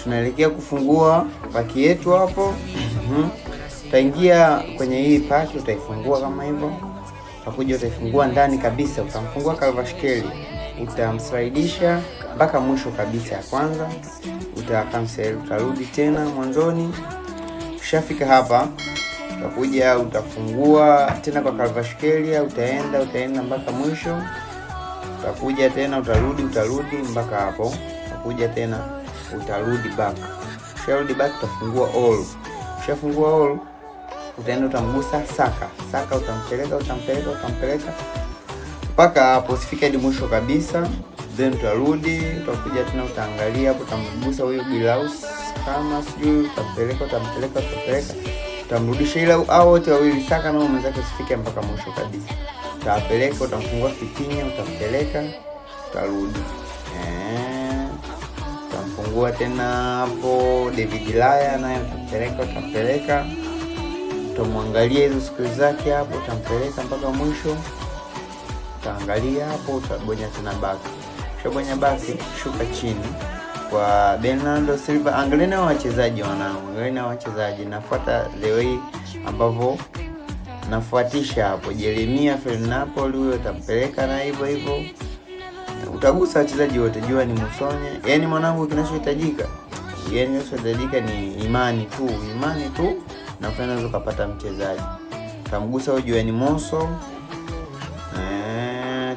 Tunaelekea kufungua paki yetu hapo. Utaingia kwenye hii paki, utaifungua kama hivyo. Utakuja utaifungua ndani kabisa, utamfungua Calvashkeli, utamslidisha mpaka mwisho kabisa ya kwanza, utakancel, utarudi tena mwanzoni. Ushafika hapa, utakuja utafungua tena kwa Calvashkeli, utaenda mpaka mwisho. Utakuja tena utarudi mpaka hapo. Utakuja tena utarudi back. Ukirudi back utafungua all. Ukishafungua all, utaenda utamgusa saka, utampeleka mpaka hapo, usifike hadi mwisho kabisa. Then utarudi, utakuja tena utaangalia hapo, utamgusa huyo blouse kama sijui, utampeleka, utamrudisha, ila hao wote wawili saka na mwenzake usifike mpaka mwisho kabisa. Utapeleka, utamfungua fitinya, utampeleka, utarudi. Utamfungua tena hapo David Laya, naye utampeleka, utamwangalia hizo screw zake hapo, utampeleka mpaka mwisho. Utaangalia hapo, utabonya tena back. Ukishabonya back, shuka chini kwa Bernardo Silva. Angalia na wachezaji wanangu, nafuata the way ambavyo nafuatisha hapo. Jeremia Fernapoli huyo utampeleka na hivyo. Utagusa wachezaji wote, jua ni Musonye. Yaani mwanangu, kinachohitajika ni imani tu na unaweza kupata mchezaji. Utamgusa huyo, jua ni Moso.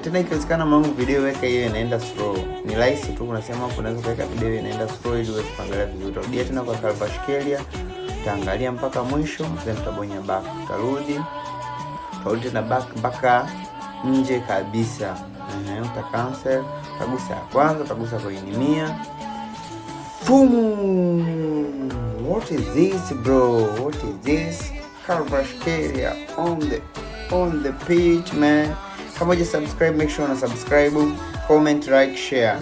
Tena ikiwezekana mwanangu, video weka hiyo inaenda slow. Ni rahisi tu, unasema hapo unaweza kuweka video inaenda slow ili uweze kuangalia vizuri. Utarudia tena kwa Calvashkeli, utaangalia mpaka mwisho, then utabonya back. Utarudi tena back mpaka nje kabisa. Utacancel, utagusa ya kwanza, utagusa kwa inimia. Boom! What is this bro? What is this? Calvashkeli on the pitch man. Kama uja subscribe, make sure una subscribe, comment, like, share.